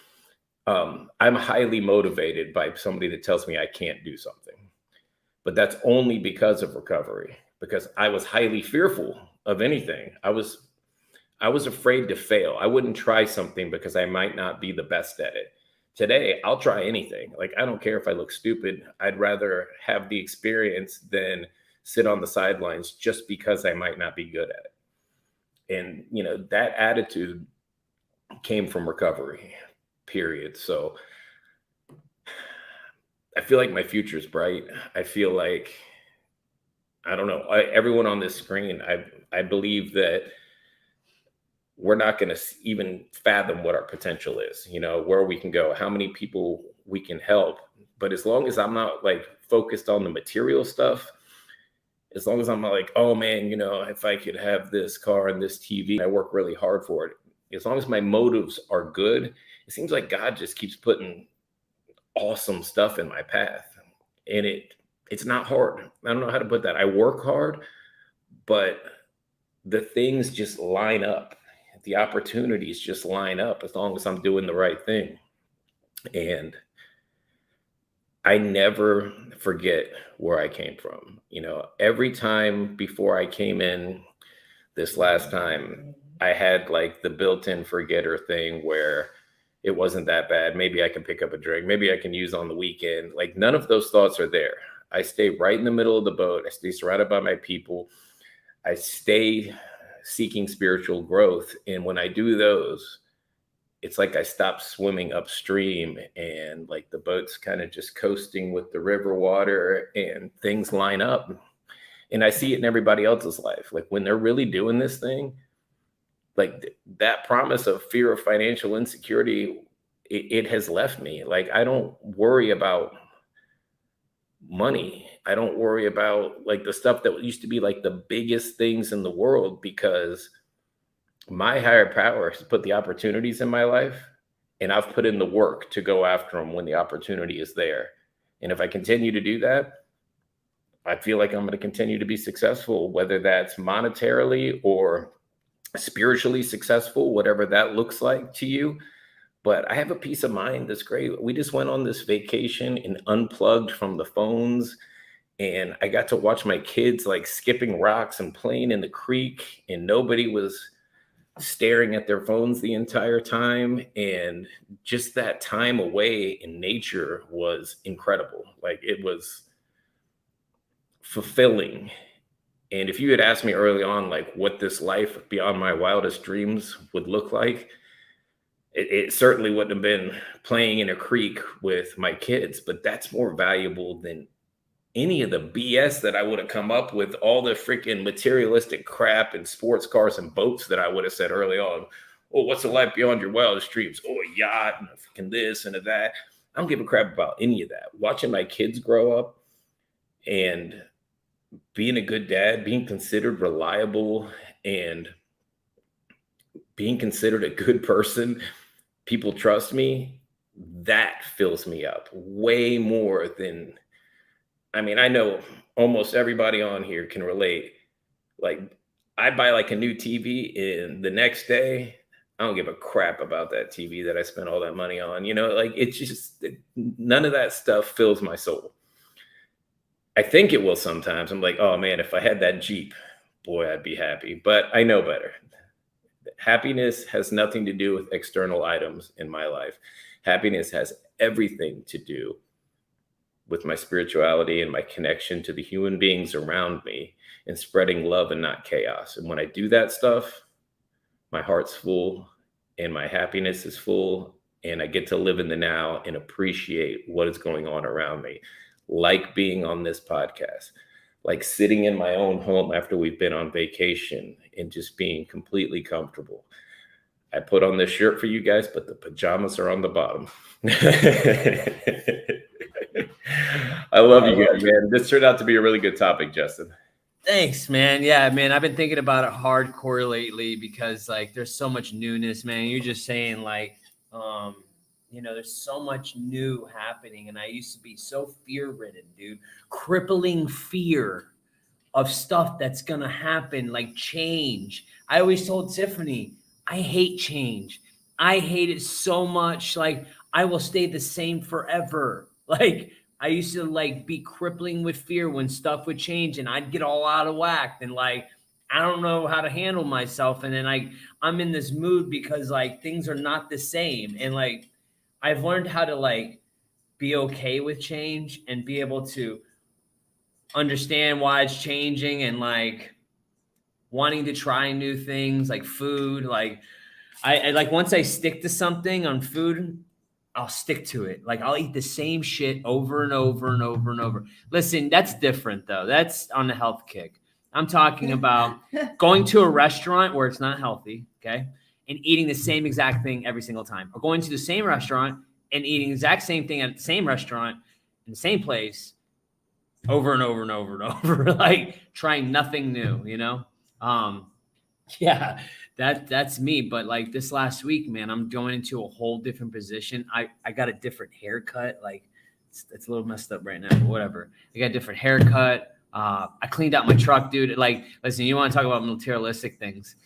S2: I'm highly motivated by somebody that tells me I can't do something, but that's only because of recovery, because I was highly fearful of anything. I was afraid to fail. I wouldn't try something because I might not be the best at it. Today, I'll try anything. Like, I don't care if I look stupid. I'd rather have the experience than sit on the sidelines just because I might not be good at it. And, you know, that attitude came from recovery, period. So I feel like my future is bright. I feel like, I don't know, everyone on this screen, I believe that we're not going to even fathom what our potential is, you know, where we can go, how many people we can help. But as long as I'm not like focused on the material stuff, as long as I'm not like, oh man, you know, if I could have this car and this TV, I work really hard for it. As long as my motives are good, it seems like God just keeps putting awesome stuff in my path. And it's not hard. I don't know how to put that. I work hard, but the things just line up. The opportunities just line up as long as I'm doing the right thing. And I never forget where I came from. You know, every time before I came in this last time, I had like the built-in forgetter thing where it wasn't that bad. Maybe I can pick up a drink. Maybe I can use on the weekend. Like none of those thoughts are there. I stay right in the middle of the boat. I stay surrounded by my people. I stay seeking spiritual growth. And when I do those, it's like I stop swimming upstream and like the boat's kind of just coasting with the river water and things line up. And I see it in everybody else's life. Like when they're really doing this thing, like that promise of fear of financial insecurity, it has left me. Like I don't worry about money. I don't worry about like the stuff that used to be like the biggest things in the world, because my higher power has put the opportunities in my life and I've put in the work to go after them when the opportunity is there. And if I continue to do that, I feel like I'm going to continue to be successful, whether that's monetarily or spiritually successful, whatever that looks like to you. But I have a peace of mind that's great. We just went on this vacation and unplugged from the phones. And I got to watch my kids like skipping rocks and playing in the creek, and nobody was staring at their phones the entire time. And just that time away in nature was incredible. Like it was fulfilling. And if you had asked me early on, like what this life beyond my wildest dreams would look like, it certainly wouldn't have been playing in a creek with my kids, but that's more valuable than any of the BS that I would have come up with, all the freaking materialistic crap and sports cars and boats that I would have said early on. Oh, what's a life beyond your wildest dreams? Oh, a yacht and a freaking this and a that. I don't give a crap about any of that. Watching my kids grow up and being a good dad, being considered reliable and being considered a good person, people trust me, that fills me up way more than, I mean, I know almost everybody on here can relate. Like I buy like a new TV and the next day, I don't give a crap about that TV that I spent all that money on. You know, like it's just, none of that stuff fills my soul. I think it will sometimes. I'm like, oh man, if I had that Jeep, boy, I'd be happy. But I know better. Happiness has nothing to do with external items in my life. Happiness has everything to do with my spirituality and my connection to the human beings around me and spreading love and not chaos. And when I do that stuff, my heart's full and my happiness is full, and I get to live in the now and appreciate what is going on around me. Like being on this podcast, like sitting in my own home after we've been on vacation and just being completely comfortable. I put on this shirt for you guys, but the pajamas are on the bottom. I love you guys, man. This turned out to be a really good topic, Justin.
S1: Thanks, man. Yeah, man. I've been thinking about it hardcore lately because like there's so much newness, man. You're just saying like, you know, there's so much new happening. And I used to be so fear-ridden, dude. Crippling fear of stuff that's going to happen, like change. I always told Tiffany, I hate change. I hate it so much. Like I will stay the same forever. Like I used to like be crippling with fear when stuff would change and I'd get all out of whack and like, I don't know how to handle myself. And then I'm in this mood because like things are not the same. And like, I've learned how to like be okay with change and be able to understand why it's changing and like wanting to try new things like food. Like I like once I stick to something on food, I'll stick to it. Like I'll eat the same shit over and over and over and over. Listen, that's different though. That's on the health kick. I'm talking about going to a restaurant where it's not healthy, okay, and eating the same exact thing every single time, or going to the same restaurant and eating the exact same thing at the same restaurant in the same place over and over and over and over, like trying nothing new, you know? Yeah, that's me. But like this last week, man, I'm going into a whole different position. I got a different haircut. Like it's a little messed up right now, but whatever. I got a different haircut. I cleaned out my truck, dude. Like, listen, you want to talk about materialistic things.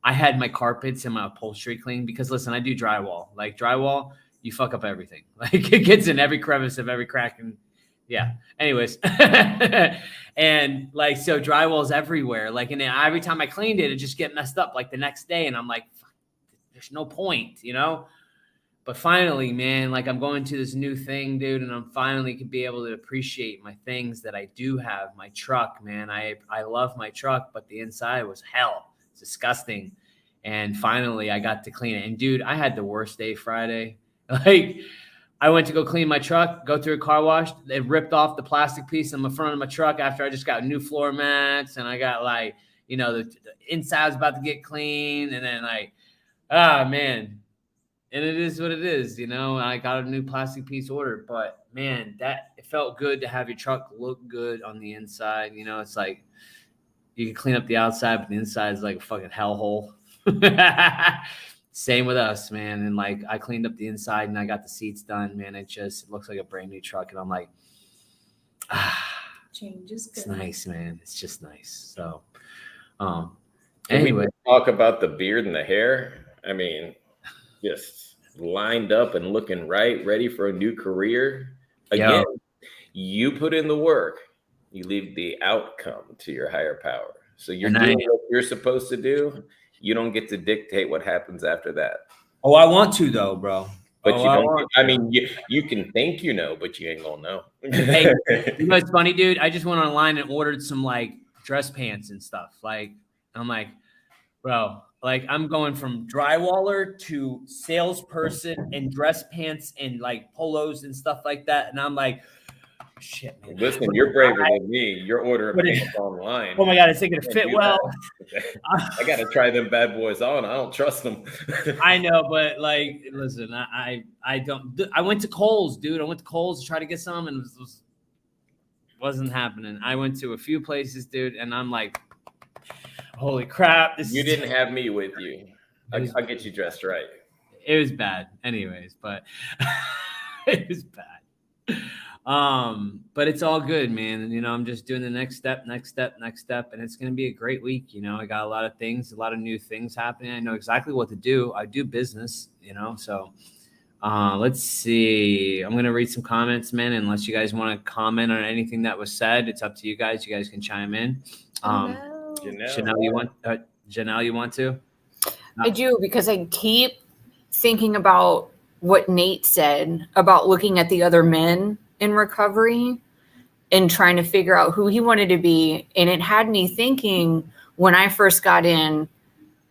S1: I had my carpets and my upholstery cleaned because, listen, I do drywall. Like drywall, you fuck up everything. Like it gets in every crevice of every crack. And yeah, anyways. And like, so drywall's everywhere. Like, and then every time I cleaned it, it just get messed up like the next day. And I'm like, fuck, there's no point, you know? But finally, man, like I'm going to this new thing, dude, and I'm finally could be able to appreciate my things that I do have. My truck, man, I love my truck, but the inside was hell. It's disgusting. And finally, I got to clean it. And dude, I had the worst day Friday. Like I went to go clean my truck, go through a car wash. They ripped off the plastic piece on the front of my truck after I just got new floor mats, and I got like, you know, the inside was about to get clean, and then like, man. And it is what it is, you know. I got a new plastic piece ordered, but man, it felt good to have your truck look good on the inside. You know, it's like you can clean up the outside, but the inside is like a fucking hellhole. Same with us, man. And like I cleaned up the inside and I got the seats done, man. It looks like a brand new truck, and I'm like,
S4: Change is good.
S1: it's nice, man. It's just nice. So,
S2: Can
S1: anyway,
S2: we talk about the beard and the hair. I mean, just lined up and looking right, ready for a new career. Again, you put in the work. You leave the outcome to your higher power. So you're doing what you're supposed to do. You don't get to dictate what happens after that.
S1: Oh, I want to though, bro.
S2: But you don't. I mean, you can think you know, but you ain't gonna know.
S1: Hey, you know what's funny, dude? I just went online and ordered some like dress pants and stuff. Like, I'm like, bro, like I'm going from drywaller to salesperson and dress pants and like polos and stuff like that. And I'm like, shit, man.
S2: Listen, you're braver than me. You're ordering pants online.
S1: Oh my God, it's going to fit well.
S2: I got to try them bad boys on. I don't trust them.
S1: I know, but like, listen, I don't. I went to Kohl's, dude. I went to Kohl's to try to get some, and it wasn't happening. I went to a few places, dude, and I'm like, holy crap!
S2: You didn't have me with you. I'll get you dressed right.
S1: It was bad, anyways, but it was bad. But it's all good, man. And, you know, I'm just doing the next step. And it's going to be a great week. You know, I got a lot of things, a lot of new things happening. I know exactly what to do. I do business, you know, so, let's see. I'm going to read some comments, man. Unless you guys want to comment on anything that was said, it's up to you guys. You guys can chime in. Janelle, you want to?
S3: I do, because I keep thinking about what Nate said about looking at the other men in recovery and trying to figure out who he wanted to be. And it had me thinking when I first got in,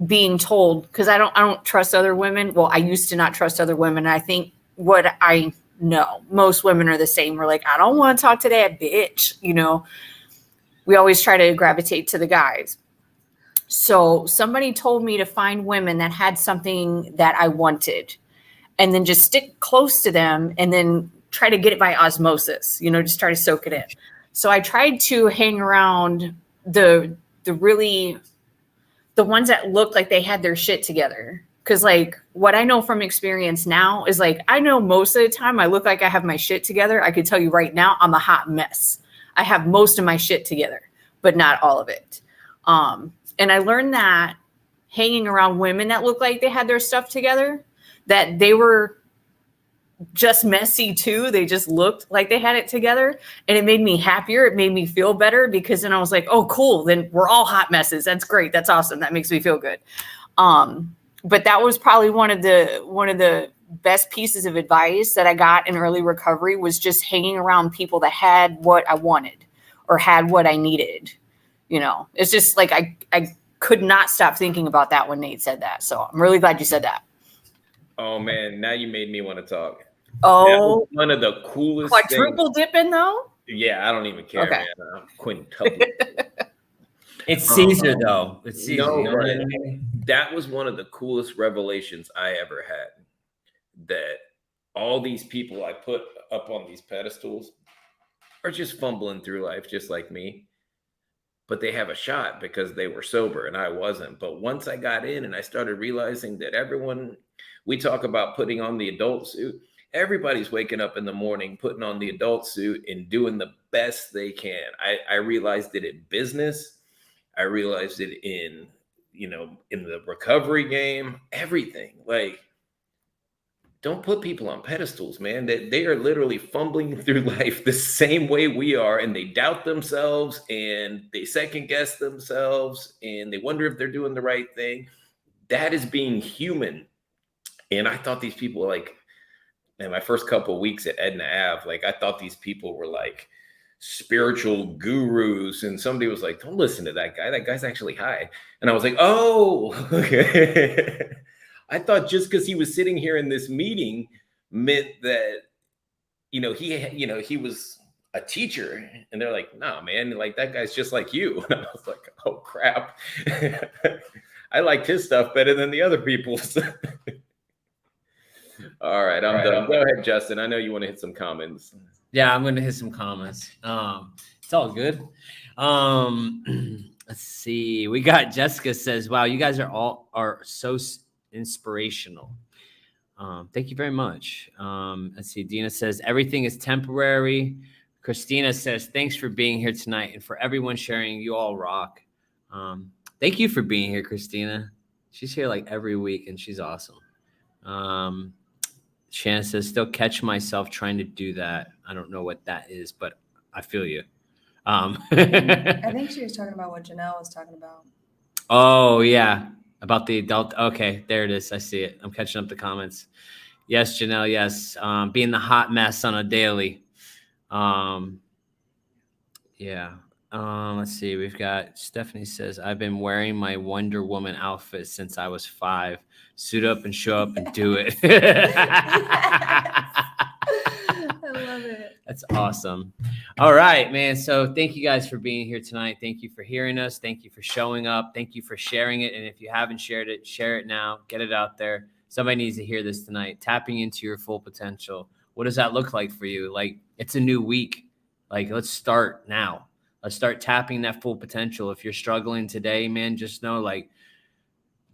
S3: being told, because I don't trust other women. Well, I used to not trust other women. And I think what I know, most women are the same. We're like, I don't want to talk to that bitch. You know, we always try to gravitate to the guys. So somebody told me to find women that had something that I wanted, and then just stick close to them and then try to get it by osmosis, you know, just try to soak it in. So I tried to hang around the ones that looked like they had their shit together. Cause like what I know from experience now is like, I know most of the time I look like I have my shit together. I could tell you right now, I'm a hot mess. I have most of my shit together, but not all of it. And I learned that hanging around women that look like they had their stuff together, that they were just messy too. They just looked like they had it together, and it made me happier. It made me feel better, because then I was like, oh, cool. Then we're all hot messes. That's great. That's awesome. That makes me feel good. But that was probably one of the best pieces of advice that I got in early recovery, was just hanging around people that had what I wanted or had what I needed. You know, it's just like, I could not stop thinking about that when Nate said that. So I'm really glad you said that.
S2: Oh man, now you made me want to talk. That
S3: Oh,
S2: was one of the coolest
S3: quadruple dipping though?
S2: Yeah, I don't even care,
S3: Okay.
S2: man. Quintuple.
S1: It's Caesar, though. It's Caesar.
S2: No,
S1: you know what I
S2: but
S1: mean?
S2: that was one of the coolest revelations I ever had. That all these people I put up on these pedestals are just fumbling through life, just like me. But they have a shot because they were sober and I wasn't. But once I got in and I started realizing that everyone, we talk about putting on the adult suit. Everybody's waking up in the morning, putting on the adult suit and doing the best they can. I realized it in business. I realized it in, in the recovery game, everything. Like, don't put people on pedestals, man. They are literally fumbling through life the same way we are, and they doubt themselves and they second guess themselves and they wonder if they're doing the right thing. That is being human. And I thought these people were like, in my first couple of weeks at Edna Ave, like I thought these people were like spiritual gurus. And somebody was like, don't listen to that guy. That guy's actually high. And I was like, oh, okay. I thought just because he was sitting here in this meeting meant that, he was a teacher. And they're like, no, man, like that guy's just like you. And I was like, oh, crap. I liked his stuff better than the other people's. All right, I'm done. Go ahead, Justin. I know you want to hit some comments.
S1: Yeah, I'm going to hit some comments. It's all good. Let's see. We got Jessica says, wow, you guys are so inspirational. Thank you very much. Let's see. Dina says everything is temporary. Christina says thanks for being here tonight and for everyone sharing. You all rock. Thank you for being here, Christina. She's here like every week and she's awesome. Shannon says still catch myself trying to do that. I don't know what that is, but I feel you.
S4: I think she was talking about what Janelle was talking about.
S1: Oh yeah. About the adult. Okay, there it is. I see it. I'm catching up the comments. Yes, Janelle. Yes. Being the hot mess on a daily. Yeah. Let's see. We've got Stephanie says, I've been wearing my Wonder Woman outfit since I was 5. Suit up and show up and do it.
S4: I love it.
S1: That's awesome. All right, man. So thank you guys for being here tonight. Thank you for hearing us. Thank you for showing up. Thank you for sharing it. And if you haven't shared it, share it now. Get it out there. Somebody needs to hear this tonight. Tapping into your full potential. What does that look like for you? Like, it's a new week. Like, let's start now. Let's start tapping that full potential. If you're struggling today, man, just know, like,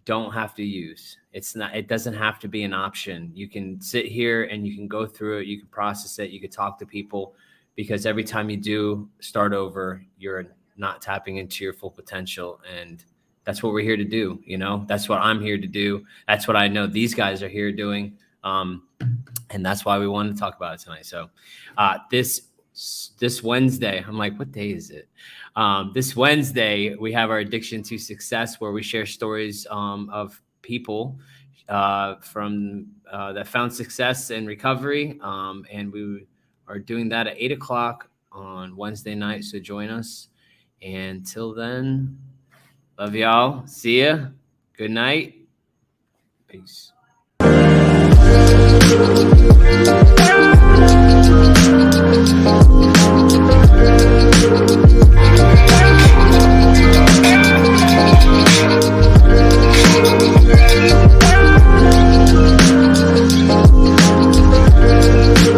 S1: don't have to use. It doesn't have to be an option. You can sit here and you can go through it. You can process it. You can talk to people, because every time you do start over, you're not tapping into your full potential. And that's what we're here to do. That's what I'm here to do. That's what I know these guys are here doing. And that's why we wanted to talk about it tonight. So this Wednesday, I'm like, what day is it? This Wednesday, we have our Addiction to Success, where we share stories of people from that found success in recovery. And we are doing that at 8:00 on Wednesday night. So join us. And till then, love y'all. See ya. Good night. Peace.